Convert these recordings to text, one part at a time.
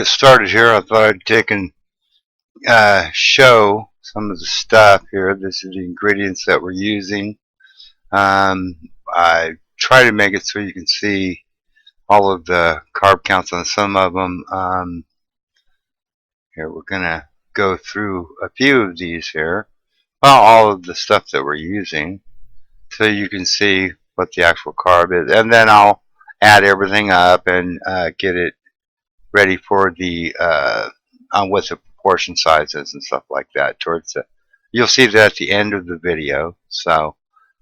get started here, I thought I'd take and show some of the stuff here. This is the ingredients that we're using. I try to make it so you can see all of the carb counts on some of them. Here we're gonna go through a few of these here. Well, all of the stuff that we're using, so you can see what the actual carb is, and then I'll add everything up and get it ready for the on what the proportion sizes and stuff like that. You'll see that at the end of the video. So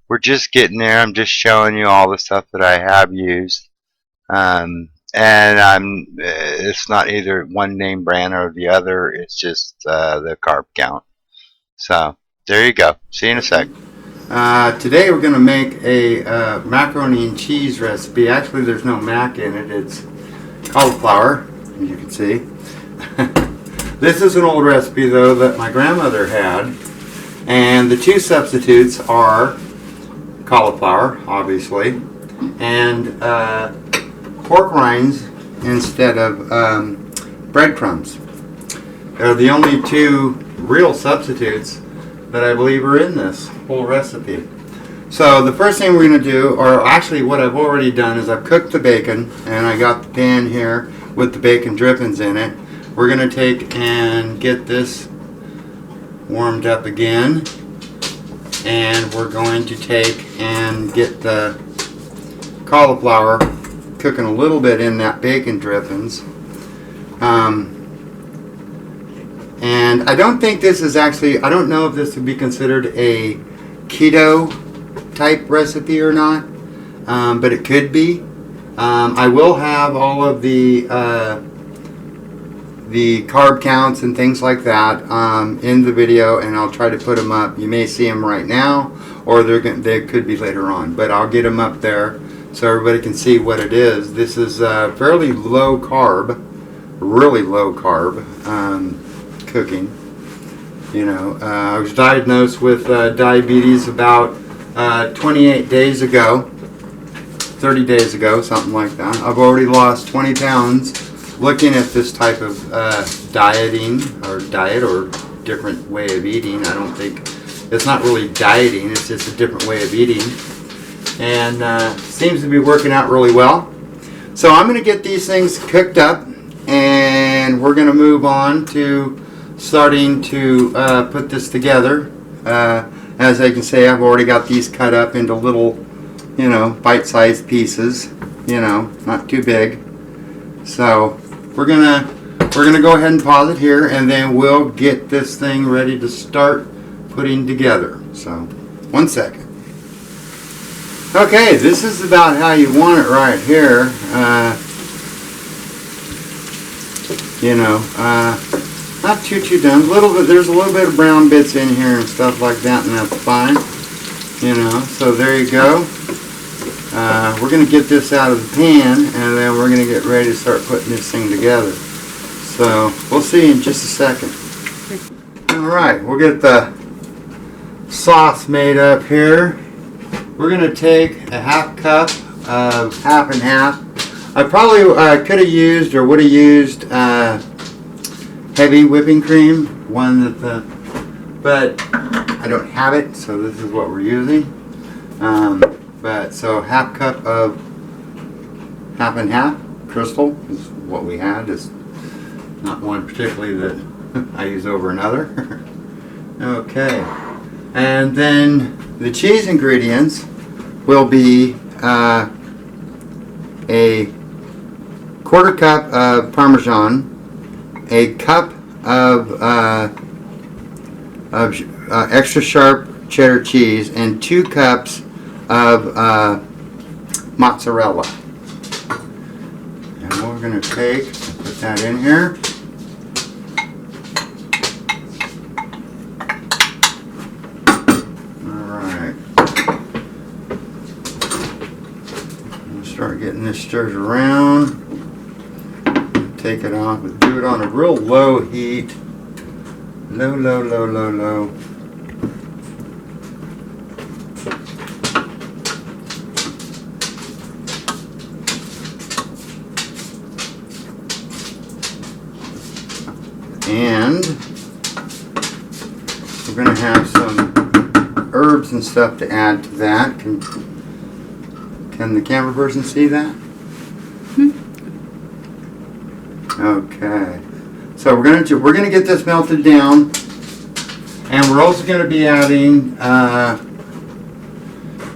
we're just getting there. I'm just showing you all the stuff that I have used, and it's not either one name brand or the other. It's just the carb count. So there you go. See you in a sec. Today we're going to make a macaroni and cheese recipe. Actually, there's no mac in it. It's cauliflower, as you can see. This is an old recipe, though, that my grandmother had. And the two substitutes are cauliflower, obviously, and pork rinds instead of breadcrumbs. They're the only two real substitutes that I believe are in this whole recipe. So the first thing we're going to do, or actually what I've already done, is I've cooked the bacon, and I got the pan here with the bacon drippings in it. We're going to take and get this warmed up again, and we're going to take and get the cauliflower cooking a little bit in that bacon drippings. And I don't think this is actually, I don't know if this would be considered a keto type recipe or not, but it could be. I will have all of the carb counts and things like that in the video, and I'll try to put them up. You may see them right now, or they could be later on, but I'll get them up there so everybody can see what it is. This is fairly low carb, really low carb cooking. You know, I was diagnosed with diabetes about 28 days ago, 30 days ago, something like that. I've already lost 20 pounds looking at this type of dieting or diet or different way of eating. I don't think, it's not really dieting, it's just a different way of eating. And seems to be working out really well. So I'm going to get these things cooked up, and we're going to move on to starting to put this together. As I can say, I've already got these cut up into little, you know, bite-sized pieces, you know, not too big. So we're gonna go ahead and pause it here, and then we'll get this thing ready to start putting together. So 1 second. Okay, this is about how you want it right here. You know, not too done. There's a little bit of brown bits in here and stuff like that, and that's fine. You know, so there you go. We're going to get this out of the pan, and then we're going to get ready to start putting this thing together. So we'll see in just a second. Alright, we'll get the sauce made up here. We're going to take a half cup of half and half. I probably could have used or would have used heavy whipping cream, but I don't have it, so this is what we're using. So half cup of half and half crystal is what we had. It's not one particularly that I use over another. Okay, and then the cheese ingredients will be a 1/4 cup of Parmesan, a cup of extra sharp cheddar cheese, and 2 cups of mozzarella. And we're going to put that in here. Alright. Start getting this stirred around. Take it off, but do it on a real low heat. Low. we're going to have some herbs and stuff to add to that. Can the camera person see that? Okay. So we're gonna get this melted down, and we're also going to be adding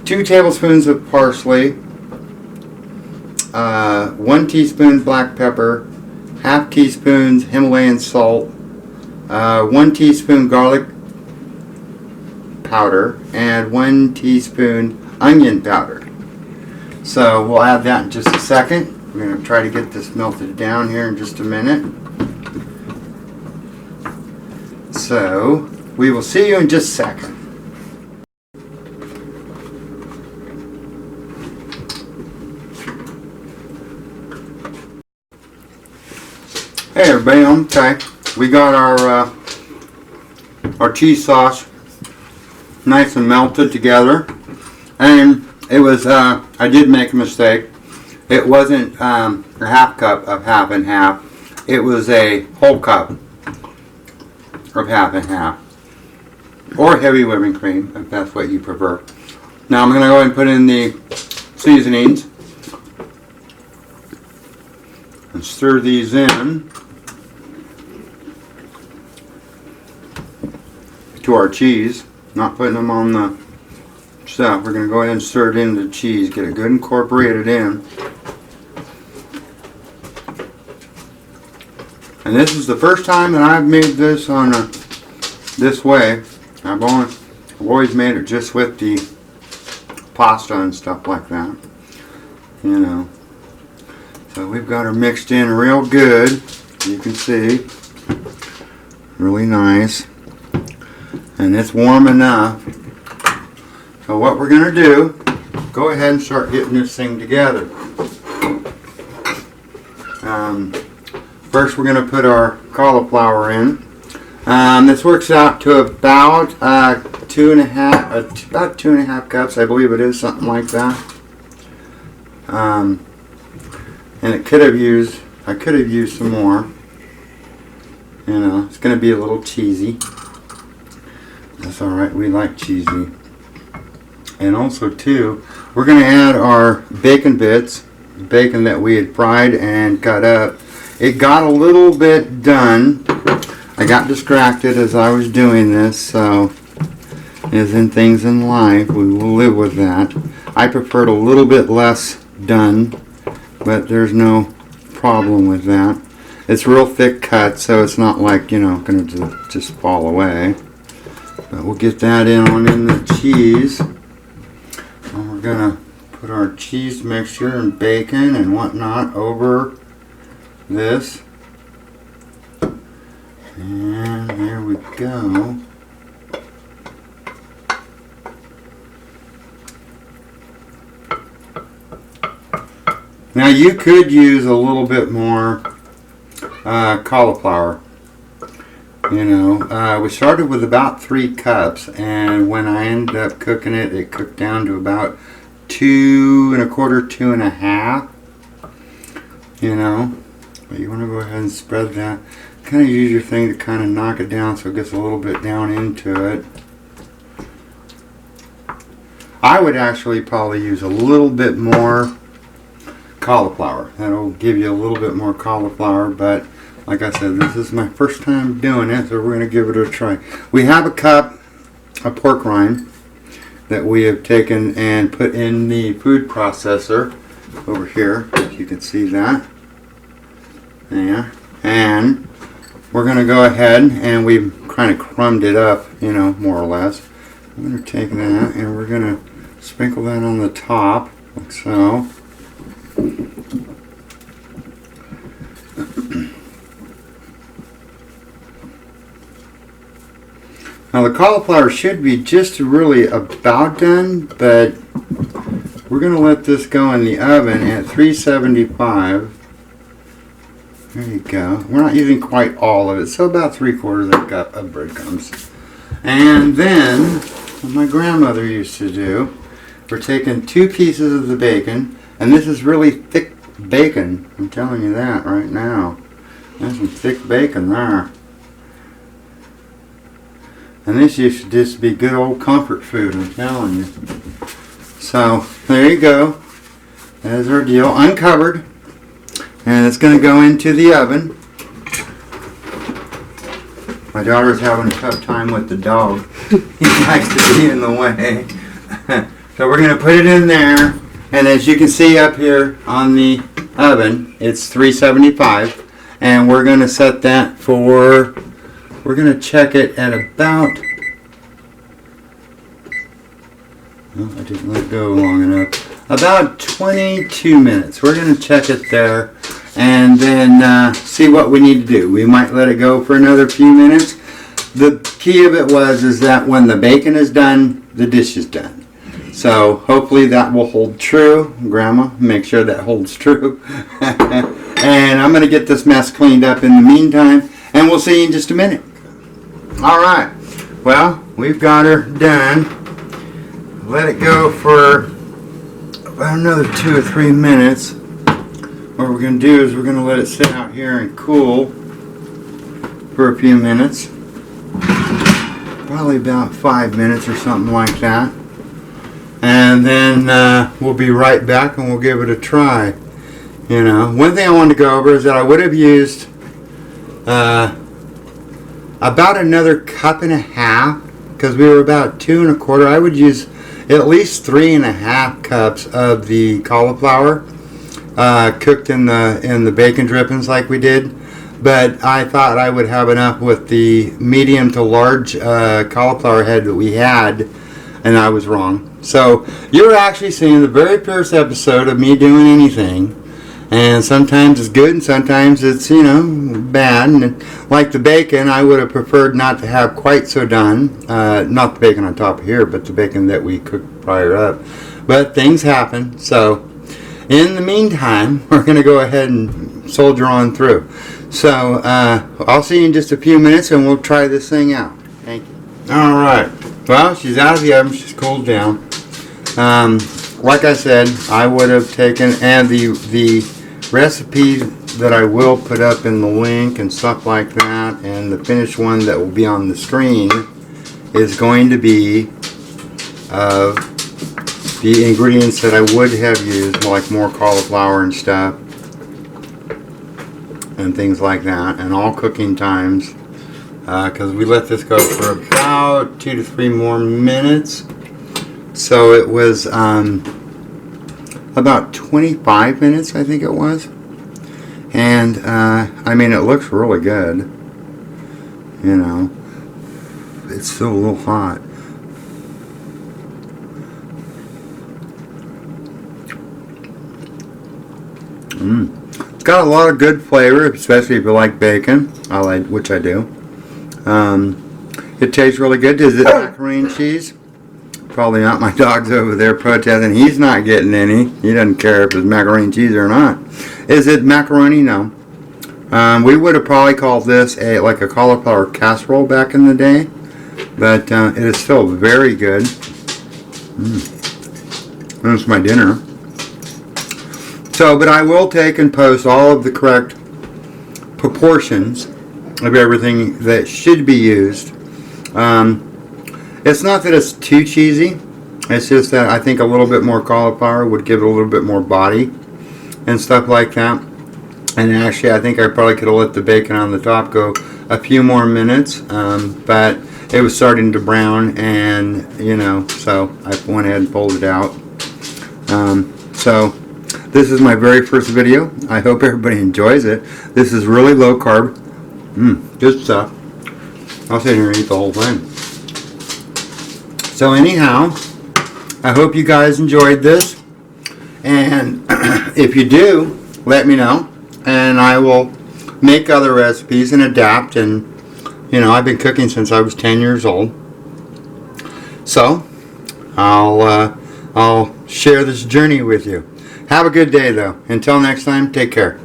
2 tablespoons of parsley, 1 teaspoon black pepper, half teaspoon Himalayan salt, 1 teaspoon garlic powder, and 1 teaspoon onion powder. So we'll add that in just a second. We're going to try to get this melted down here in just a minute. So we will see you in just a second. Hey everybody, okay. We got our cheese sauce nice and melted together, and it was I did make a mistake. It wasn't a half cup of half and half. It was a whole cup of half and half, or heavy whipping cream if that's what you prefer. Now I'm going to go ahead and put in the seasonings and stir these in to our cheese. Not putting them on the stuff. We're going to go ahead and stir it into the cheese, get it good incorporated in. And this is the first time that I've made this on this way. I've always made it just with the pasta and stuff like that. You know. So we've got her mixed in real good. You can see. Really nice. And it's warm enough. So what we're going to do, go ahead and start getting this thing together. First we're going to put our cauliflower in. This works out to about 2.5 cups, I believe it is, something like that. And I could have used some more. You know, it's going to be a little cheesy. That's alright, we like cheesy. And also too, we're going to add our bacon bits, bacon that we had fried and cut up. It got a little bit done. I got distracted as I was doing this, so as in things in life, we will live with that. I preferred a little bit less done, but there's no problem with that. It's real thick cut, so it's not like, you know, going to just fall away. But we'll get that in the cheese. And we're going to put our cheese mixture and bacon and whatnot over this. And there we go. Now you could use a little bit more cauliflower. You know, we started with about 3 cups, and when I ended up cooking it, it cooked down to about 2 1/4, 2 1/2. You know, but you want to go ahead and spread that. Kind of use your thing to kind of knock it down so it gets a little bit down into it. I would actually probably use a little bit more cauliflower. That'll give you a little bit more cauliflower, but like I said, this is my first time doing it, so we're going to give it a try. We have a cup of pork rind that we have taken and put in the food processor over here, if you can see that. Yeah. And we're going to go ahead, and we've kind of crumbed it up, you know, more or less. I'm going to take that and we're going to sprinkle that on the top, like so. Now the cauliflower should be just really about done, but we're going to let this go in the oven at 375. There you go. We're not using quite all of it, so about 3/4 of a cup of breadcrumbs. And then, what my grandmother used to do, we're taking 2 pieces of the bacon, and this is really thick bacon. I'm telling you that right now. There's some thick bacon there. And this used to just be good old comfort food, I'm telling you. So, there you go. There's our deal, uncovered. And it's going to go into the oven. My daughter's having a tough time with the dog. He likes to be in the way. So we're going to put it in there. And as you can see up here on the oven, it's 375. And we're going to set that for, we're going to check it at about, oh, I didn't let go long enough, about 22 minutes. We're going to check it there and then see what we need to do. We might let it go for another few minutes. The key of it is that when the bacon is done, the dish is done. So hopefully that will hold true. Grandma, make sure that holds true. And I'm going to get this mess cleaned up in the meantime, and we'll see you in just a minute. All right. Well, we've got her done. Let it go for about another 2 or 3 minutes. What we're going to do is we're going to let it sit out here and cool for a few minutes. Probably about 5 minutes or something like that. And then we'll be right back and we'll give it a try. You know, one thing I wanted to go over is that I would have used about another cup and a half, because we were about 2 1/4. I would use at least 3 1/2 cups of the cauliflower cooked in the bacon drippings like we did. But I thought I would have enough with the medium to large cauliflower head that we had, and I was wrong. So you're actually seeing the very first episode of me doing anything, and sometimes it's good and sometimes it's, you know, bad. And like the bacon, I would have preferred not to have quite so done, not the bacon on top of here, but the bacon that we cooked prior up. But things happen. So in the meantime, we're going to go ahead and soldier on through. So I'll see you in just a few minutes and we'll try this thing out. Thank you. All right. Well, she's out of the oven. She's cooled down. Like I said, I would have taken, and the recipe that I will put up in the link and stuff like that, and the finished one that will be on the screen is going to be of the ingredients that I would have used, like more cauliflower and stuff and things like that, and all cooking times, because we let this go for about 2 to 3 more minutes. So it was about 25 minutes, I think it was. And I mean, it looks really good. You know, it's still a little hot. It's got a lot of good flavor, especially if you like bacon, which I do. It tastes really good. Is it macaroni and cheese? Probably not. My dog's over there protesting. He's not getting any. He doesn't care if it's macaroni and cheese or not. Is it macaroni? No. We would have probably called this like a cauliflower casserole back in the day, but it is still very good. That's my dinner. So, but I will take and post all of the correct proportions of everything that should be used. It's not that it's too cheesy. It's just that I think a little bit more cauliflower would give it a little bit more body and stuff like that. And actually, I think I probably could have let the bacon on the top go a few more minutes, but it was starting to brown, and you know, so I went ahead and pulled it out. So this is my very first video. I hope everybody enjoys it. This is really low carb. Good stuff. I'll sit here and eat the whole thing. So anyhow, I hope you guys enjoyed this, and if you do, let me know, and I will make other recipes and adapt. And you know, I've been cooking since I was 10 years old, so I'll share this journey with you. Have a good day though. Until next time, take care.